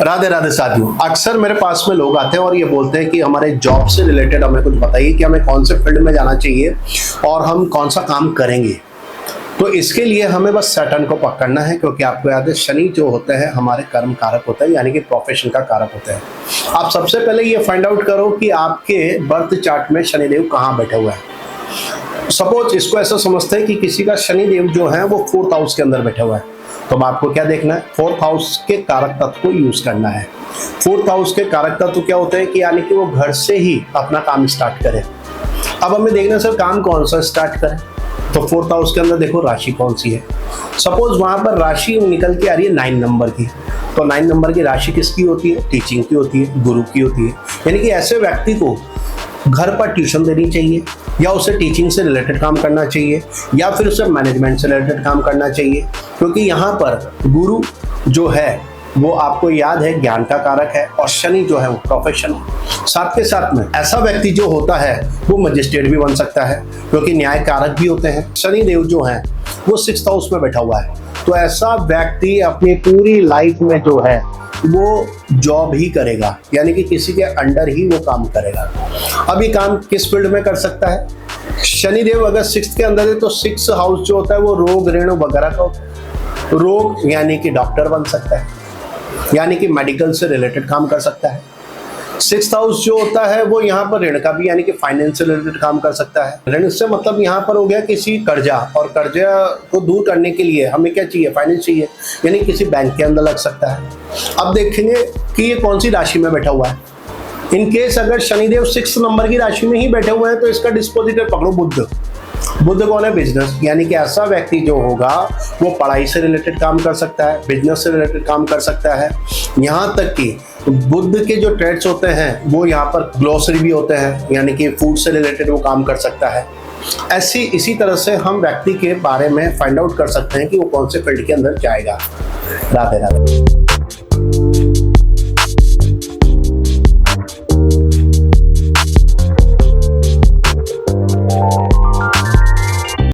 राधे राधे साथियों, अक्सर मेरे पास में लोग आते हैं और ये बोलते हैं कि हमारे जॉब से रिलेटेड हमें कुछ बताइए कि हमें कौन से फील्ड में जाना चाहिए और हम कौन सा काम करेंगे। तो इसके लिए हमें बस सैटर्न को पकड़ना है, क्योंकि आपको याद है शनि जो होता है हमारे कर्म कारक होता है, यानी कि प्रोफेशन का कारक होता है। आप सबसे पहले ये फाइंड आउट करो कि आपके बर्थ चार्ट में शनिदेव कहाँ बैठे हुए हैं। सपोज इसको ऐसा समझते हैं कि किसी का शनिदेव जो है वो 4th हाउस के अंदर बैठा हुआ है, तो आपको क्या देखना है, 4th हाउस के कारक तत्व को यूज करना है। 4th हाउस के कारक तत्व क्या होते हैं कि यानी कि वो घर से ही अपना काम स्टार्ट करे। अब हमें देखना सर काम कौन सा स्टार्ट करें, तो 4th हाउस के अंदर देखो राशि कौन सी है। सपोज वहां पर राशि निकल के आ रही है 9 नंबर की, तो 9 नंबर की राशि किसकी होती है, टीचिंग की होती है, गुरु की होती है। यानी कि ऐसे व्यक्ति को घर पर ट्यूशन देनी चाहिए, या उसे टीचिंग से रिलेटेड काम करना चाहिए, या फिर उसे मैनेजमेंट से रिलेटेड काम करना चाहिए, क्योंकि यहाँ पर गुरु जो है वो आपको याद है ज्ञान का कारक है, और शनि जो है वो प्रोफेशन है। साथ के साथ में ऐसा व्यक्ति जो होता है वो मजिस्ट्रेट भी बन सकता है, क्योंकि न्याय कारक भी होते हैं। शनि देव जो है वो 6th हाउस में बैठा हुआ है, तो ऐसा व्यक्ति अपनी पूरी लाइफ में जो है वो जॉब ही करेगा, यानी कि किसी के अंडर ही वो काम करेगा। अब ये काम किस फील्ड में कर सकता है, शनिदेव अगर 6th के अंदर है तो 6th हाउस जो होता है वो रोग ऋण वगैरह का होता है। रोग यानी कि डॉक्टर बन सकता है, यानी कि मेडिकल से रिलेटेड काम कर सकता है। 6th हाउस जो होता है वो यहाँ पर ऋण का भी यानी कि फाइनेंस से रिलेटेड काम कर सकता है। ऋण से मतलब यहाँ पर हो गया किसी कर्जा, और कर्जा को दूर करने के लिए हमें क्या चाहिए, फाइनेंस चाहिए, यानी किसी बैंक के अंदर लग सकता है। अब देखेंगे कि ये कौन सी राशि में बैठा हुआ है। इन केस अगर शनिदेव 6 नंबर की राशि में ही बैठे हुए हैं तो इसका डिस्पोजिटर पकड़ो बुध। बुध कौन है, बिजनेस, यानी कि ऐसा व्यक्ति जो होगा वो पढ़ाई से रिलेटेड काम कर सकता है, बिजनेस से रिलेटेड काम कर सकता है। यहाँ तक कि बुध के जो ट्रेड्स होते हैं वो यहाँ पर ग्लोसरी भी होते हैं, यानी कि फूड से रिलेटेड वो काम कर सकता है। इसी तरह से हम व्यक्ति के बारे में फाइंड आउट कर सकते हैं कि वो कौन से फील्ड के अंदर जाएगा। राधे राधे।